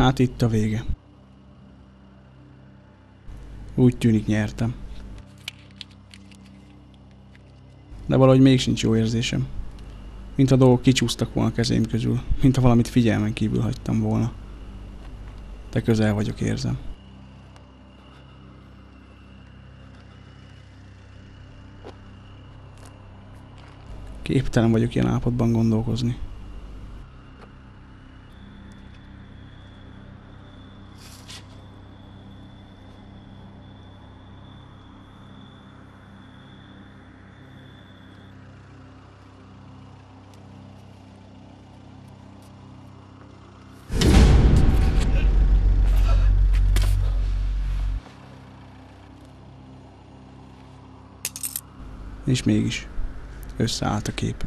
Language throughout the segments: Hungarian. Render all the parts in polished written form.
Hát itt a vége. Úgy tűnik, nyertem. De valahogy még sincs jó érzésem. Mint a dolgok kicsúsztak volna a kezém közül. Mint ha valamit figyelmen kívül hagytam volna. De közel vagyok, érzem. Képtelen vagyok ilyen állapotban gondolkozni. És mégis összeállt a kép.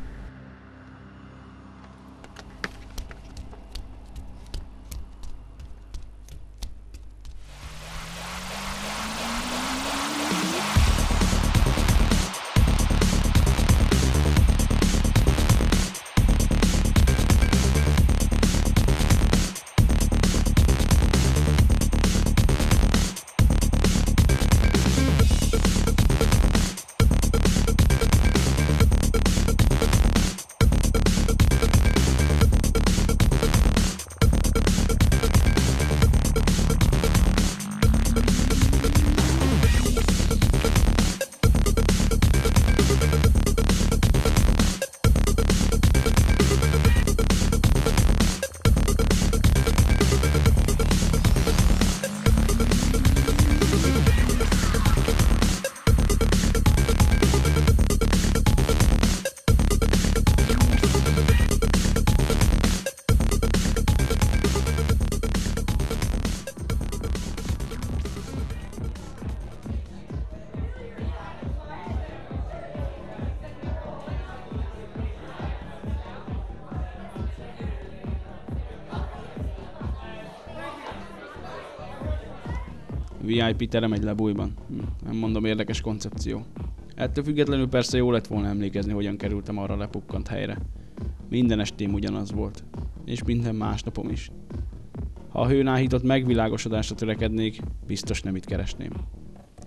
VIP terem egy lebújban. Nem mondom, érdekes koncepció. Ettől függetlenül persze jó lett volna emlékezni, hogyan kerültem arra a lepukkant helyre. Minden estém ugyanaz volt. És minden másnapom is. Ha a hőn áhított megvilágosodásra törekednék, biztos nem itt keresném.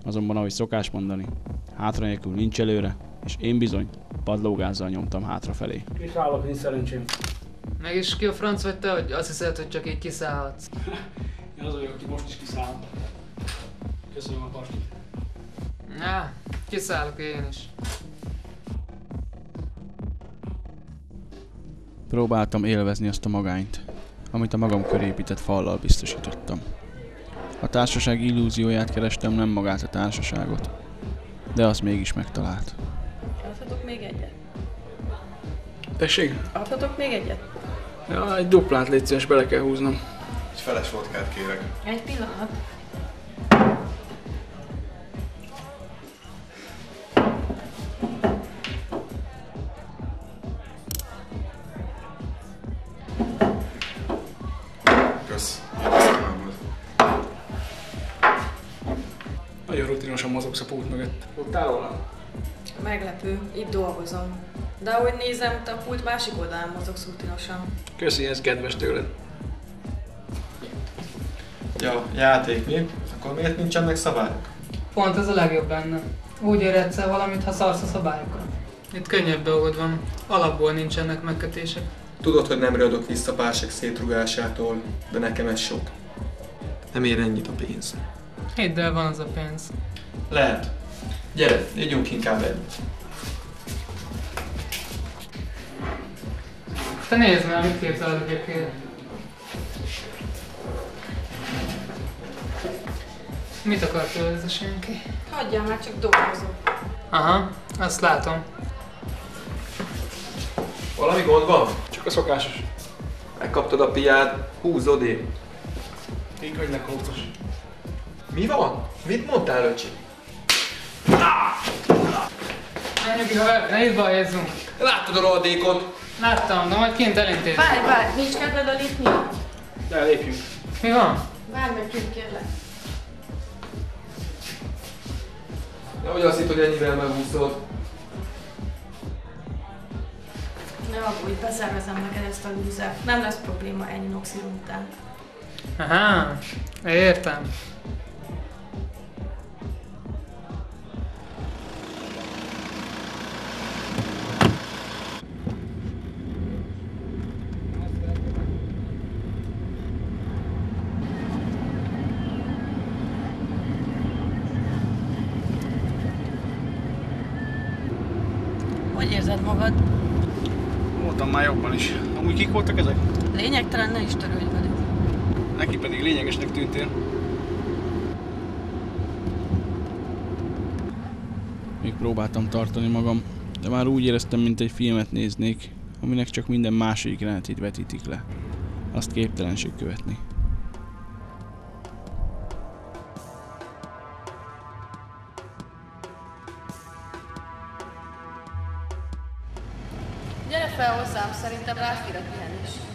Azonban, ahogy szokás mondani, hátra nélkül nincs előre, és én bizony padlógázzal nyomtam hátrafelé. Kiszállok, nincs szerencsém. Meg is ki a franc vagy te, hogy azt hiszed, hogy csak így kiszállhatsz? Én az vagyok, aki most is kiszállom. Köszönöm a partit. Á, kiszállok én is. Próbáltam élvezni azt a magányt, amit a magam köré épített fallal biztosítottam. A társaság illúzióját kerestem, nem magát a társaságot. De az mégis megtalált. Adhatok még egyet? Tessék? Adhatok még egyet? Ja, egy duplát légy szíves, bele kell húznom. Egy feles vodkát kérek. Egy pillanat. Kösz. Én Nagyon rutinosan mozogsz a pult mögött. Tudtál róla? Meglepő, itt dolgozom. De ahogy nézem, te a pult másik oldalán mozogsz rutinosan. Köszi, ez kedves tőled. Ja, játék mi? Akkor miért nincsenek szabályok? Pont ez a legjobb benne. Úgy éredsz el valamit, ha szarsz a szabályokra. Itt könnyebb dolgod van. Alapból nincsenek megkötések. Tudod, hogy nem riadok vissza pársek szétrugásától, de nekem ez sok. Nem ér ennyit a pénz. Hidd el, van az a pénz. Lehet. Gyere, ígyunk inkább egyet. Te nézd már, mit képzeled egyébként. Mit akar tőle ez a senki? Hagyjál már, csak dolgozok. Aha, azt látom. Valami gond van? Csak a szokásos. Megkaptad a piát, húzz odébb. Így vagy legkócos. Mi van? Mit mondtál, öcsi? Menjünk, haver, ne itt balhézzunk. Láttad a rohadékot? Láttam, de majd kint elintézzük. Várj, nincs kedved a lépni? De lépjünk. Mi van? Várj meg kint, kérlek. Nehogy azt hitt, hogy ennyivel megúszod. Ne aggódj, beszervezem neked ezt a lúzert. Nem lesz probléma ennyi noxilum után. Aha, értem. Hogy érzed magad? Voltam már jobban is. Amúgy kik voltak ezek? Lényegtelen, ne is törődj velük. Neki pedig lényegesnek tűntél. Még próbáltam tartani magam, de már úgy éreztem, mint egy filmet néznék, aminek csak minden második jelenetét vetítik le. Azt képtelenség követni. Gyere fel hozzám, szerintem ráfér a pihenés.